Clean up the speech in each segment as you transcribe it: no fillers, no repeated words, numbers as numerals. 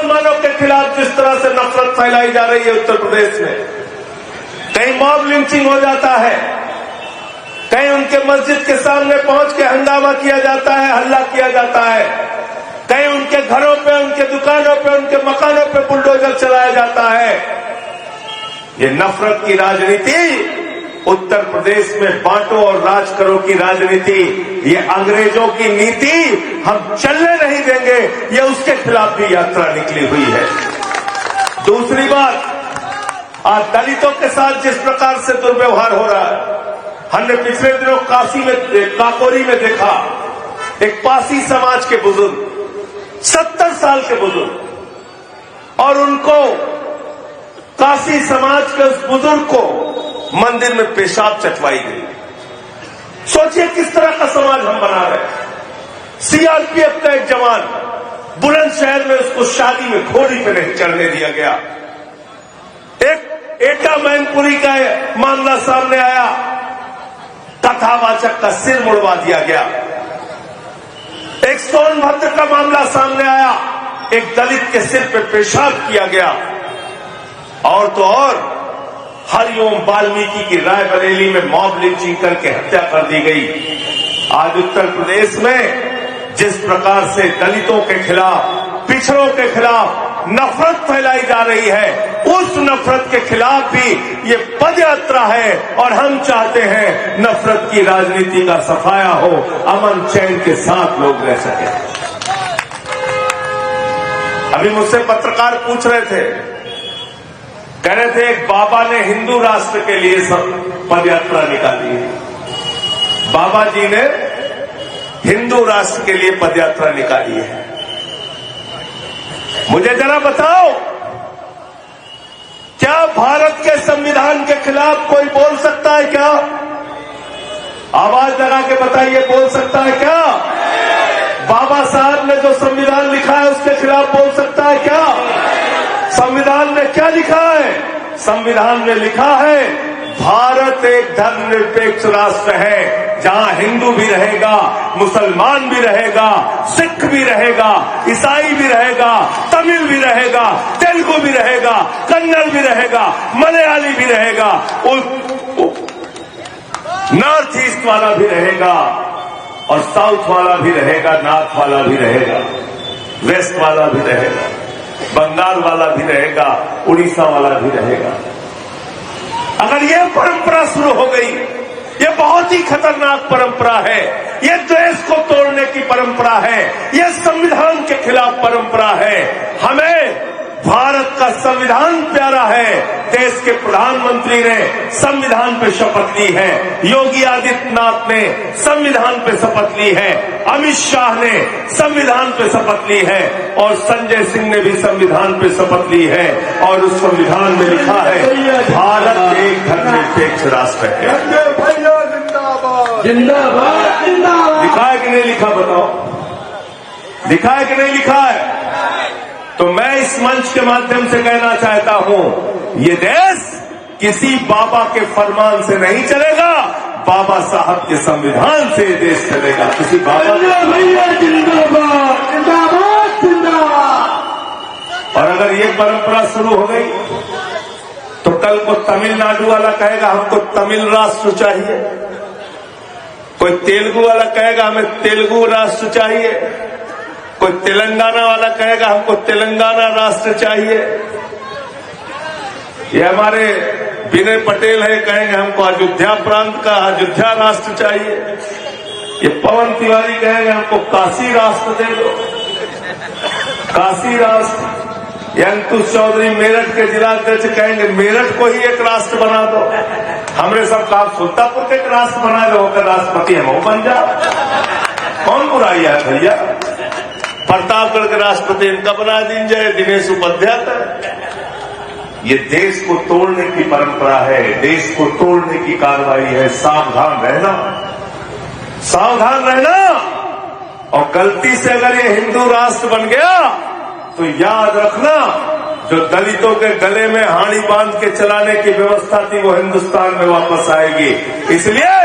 मुसलमानों के खिलाफ जिस तरह से नफरत फैलाई जा रही है उत्तर प्रदेश में, कहीं मॉब लिंचिंग हो जाता है, कहीं उनके मस्जिद के सामने पहुंच के हंगामा किया जाता है, हल्ला किया जाता है, कहीं उनके घरों पे, उनके दुकानों पे, उनके मकानों पे बुलडोजर चलाया जाता है। ये नफरत की राजनीति, उत्तर प्रदेश में बांटो और राज करो की राजनीति, ये अंग्रेजों की नीति हम चलने नहीं देंगे। ये उसके खिलाफ भी यात्रा निकली हुई है। दूसरी बात, आज दलितों के साथ जिस प्रकार से दुर्व्यवहार हो रहा है, हमने पिछले दिनों काकोरी में देखा, एक पासी समाज के बुजुर्ग, 70 साल के बुजुर्ग, और उनको कासी समाज के उस बुजुर्ग को मंदिर में पेशाब चटवाई गई। सोचिए किस तरह का समाज हम बना रहे हैं। सीआरपीएफ का एक जवान बुलंदशहर में, उसको शादी में घोड़ी पे नहीं चढ़ने दिया गया। एक एटा मैनपुरी का मामला सामने आया, कथावाचक का सिर मुड़वा दिया गया। एक सोनभद्र का मामला सामने आया, एक दलित के सिर पे पेशाब किया गया। और तो और हरिओम वाल्मीकि की रायबरेली में मॉब लिंचिंग करके हत्या कर दी गई। आज उत्तर प्रदेश में जिस प्रकार से दलितों के खिलाफ, पिछड़ों के खिलाफ नफरत फैलाई जा रही है, उस नफरत के खिलाफ भी ये पदयात्रा है। और हम चाहते हैं नफरत की राजनीति का सफाया हो, अमन चैन के साथ लोग रह सके। अभी मुझसे पत्रकार पूछ रहे थे, कह रहे थे एक बाबा ने हिंदू राष्ट्र के लिए सब पदयात्रा निकाली है। बाबा जी ने हिंदू राष्ट्र के लिए पदयात्रा निकाली है। मुझे जरा बताओ, क्या भारत के संविधान के खिलाफ कोई बोल सकता है क्या? आवाज लगा के बताइए, बोल सकता है क्या? बाबा साहब ने जो संविधान लिखा है उसके खिलाफ बोल सकता है क्या? संविधान ने क्या लिखा है? संविधान में लिखा है भारत एक धर्मनिरपेक्ष राष्ट्र है, जहां हिंदू भी रहेगा, मुसलमान भी रहेगा, सिख भी रहेगा, ईसाई भी रहेगा, तमिल भी रहेगा, तेलुगु भी रहेगा, कन्नड़ भी रहेगा, मलयाली भी रहेगा, नॉर्थ ईस्ट वाला भी रहेगा, और साउथ वाला भी रहेगा, नॉर्थ वाला भी रहेगा, वेस्ट वाला भी रहेगा, बंगाल वाला भी रहेगा, उड़ीसा वाला भी रहेगा। अगर यह परंपरा शुरू हो गई, यह बहुत ही खतरनाक परंपरा है। यह देश को तोड़ने की परंपरा है, यह संविधान के खिलाफ परंपरा है। हमें भारत का संविधान प्यारा है। देश के प्रधानमंत्री ने संविधान पे शपथ ली है, योगी आदित्यनाथ ने संविधान पे शपथ ली है, अमित शाह ने संविधान पे शपथ ली है, और संजय सिंह ने भी संविधान पे शपथ ली है। और उस संविधान में लिखा है भारत एक धर्मनिरपेक्ष राष्ट्र है। जिंदाबाद जिंदाबाद। लिखा है कि नहीं लिखा, बताओ, लिखा है कि नहीं लिखा है? तो मैं इस मंच के माध्यम से कहना चाहता हूं, ये देश किसी बाबा के फरमान से नहीं चलेगा, बाबा साहब के संविधान से ये देश चलेगा। किसी बाबा भैया जिंदाबाद जिंदाबाद जिंदाबाद। और अगर ये परंपरा शुरू हो गई तो कल को तमिलनाडु वाला कहेगा हमको तमिल राष्ट्र चाहिए, कोई तेलुगु वाला कहेगा हमें तेलुगु राष्ट्र चाहिए, कोई तेलंगाना वाला कहेगा हमको तेलंगाना राष्ट्र चाहिए। ये हमारे विनय पटेल है, कहेंगे हमको अयोध्या प्रांत का अयोध्या राष्ट्र चाहिए। ये पवन तिवारी कहेंगे हमको काशी राष्ट्र दे दो, काशी राष्ट्र। ये अंकुश चौधरी मेरठ के जिलाध्यक्ष कहेंगे मेरठ को ही एक राष्ट्र बना दो। हमरे सब कहा सुल्तानपुर के एक राष्ट्र बना लो, होकर राष्ट्रपति हम वो बन जाओ। कौन बुराई है भैया? प्रतापगढ़ के राष्ट्रपति इनका बना दीजिए, दिनेश उपाध्याय। ये देश को तोड़ने की परंपरा है, देश को तोड़ने की कार्रवाई है। सावधान रहना, सावधान रहना। और गलती से अगर ये हिंदू राष्ट्र बन गया तो याद रखना, जो दलितों के गले में हाड़ी बांध के चलाने की व्यवस्था थी वो हिंदुस्तान में वापस आएगी। इसलिए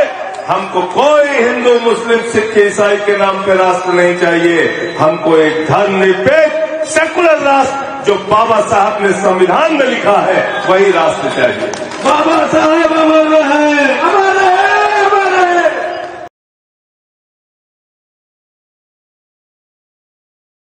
हमको कोई हिंदू मुस्लिम सिख ईसाई के नाम पे राष्ट्र नहीं चाहिए, हमको एक धर्मनिरपेक्ष सेकुलर राष्ट्र जो बाबा साहब ने संविधान में लिखा है वही राष्ट्र चाहिए। बाबा साहेब अमर रहे,